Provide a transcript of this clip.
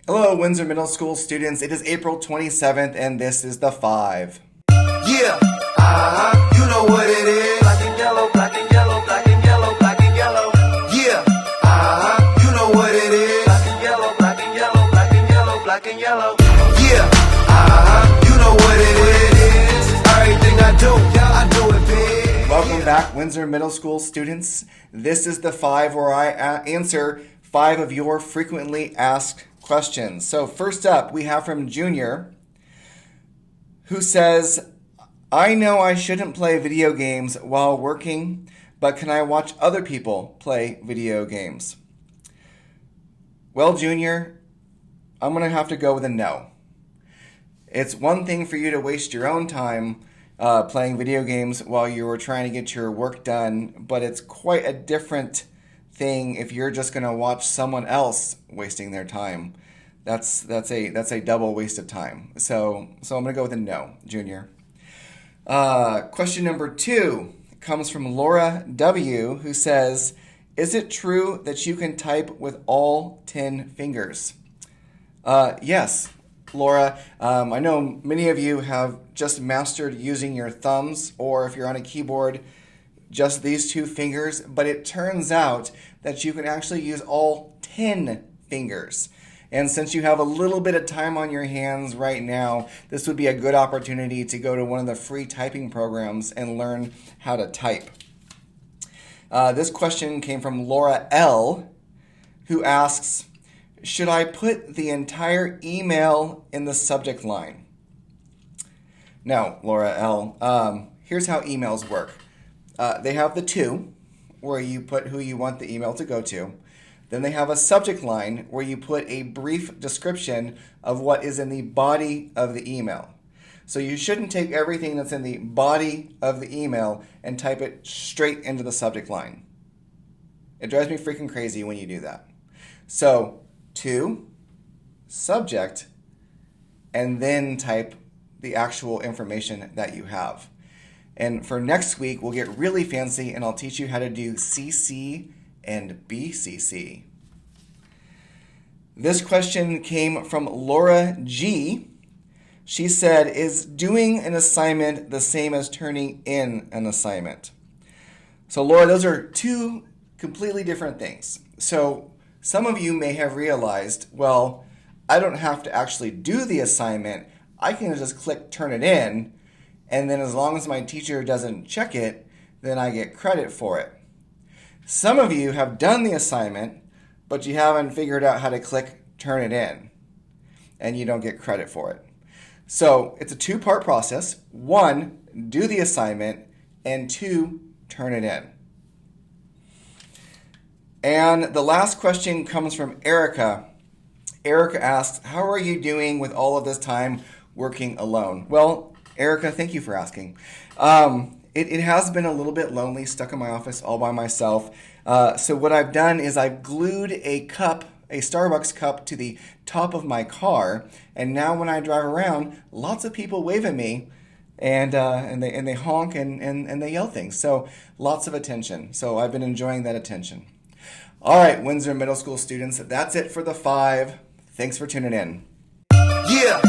Hello, Windsor Middle School students. It is April 27th, and this is the 5. Yeah, you know what it is. Black and yellow, black and yellow, black and yellow, black and yellow. Yeah, you know what it is. Black and yellow, black and yellow, black and yellow, black and yellow. Yeah, you know what it is. Everything I do it big. Welcome back, Windsor Middle School students. This is the 5 where I answer 5 of your frequently asked questions. So first up, we have from Junior, who says, I know I shouldn't play video games while working, but can I watch other people play video games? Well, Junior, I'm going to have to go with a no. It's one thing for you to waste your own time playing video games while you're trying to get your work done, but it's quite a different thing if you're just going to watch someone else wasting their time. That's a double waste of time. So I'm going to go with a no, Junior. Question number 2 comes from Laura W., who says, is it true that you can type with all 10 fingers? Yes, Laura. I know many of you have just mastered using your thumbs, or if you're on a keyboard, just these 2 fingers, but it turns out that you can actually use all 10 fingers. And since you have a little bit of time on your hands right now, this would be a good opportunity to go to one of the free typing programs and learn how to type. This question came from Laura L., who asks, should I put the entire email in the subject line? No, Laura L. Here's how emails work. They have the to, where you put who you want the email to go to. Then they have a subject line where you put a brief description of what is in the body of the email. So you shouldn't take everything that's in the body of the email and type it straight into the subject line. It drives me freaking crazy when you do that. So to, subject, and then type the actual information that you have. And for next week, we'll get really fancy and I'll teach you how to do CC and BCC. This question came from Laura G. She said, is doing an assignment the same as turning in an assignment? So Laura, those are 2 completely different things. So some of you may have realized, well, I don't have to actually do the assignment. I can just click turn it in, and then as long as my teacher doesn't check it, then I get credit for it. Some of you have done the assignment, but you haven't figured out how to click turn it in, and you don't get credit for it. So it's a 2-part process. 1, do the assignment, and 2, turn it in. And the last question comes from Erica. Erica asks, how are you doing with all of this time working alone? Well, Erica, thank you for asking. It has been a little bit lonely, stuck in my office all by myself. So what I've done is I've glued a Starbucks cup to the top of my car, and now when I drive around, lots of people wave at me, and they honk and they yell things. So lots of attention. So I've been enjoying that attention. All right, Windsor Middle School students, that's it for the 5. Thanks for tuning in. Yeah,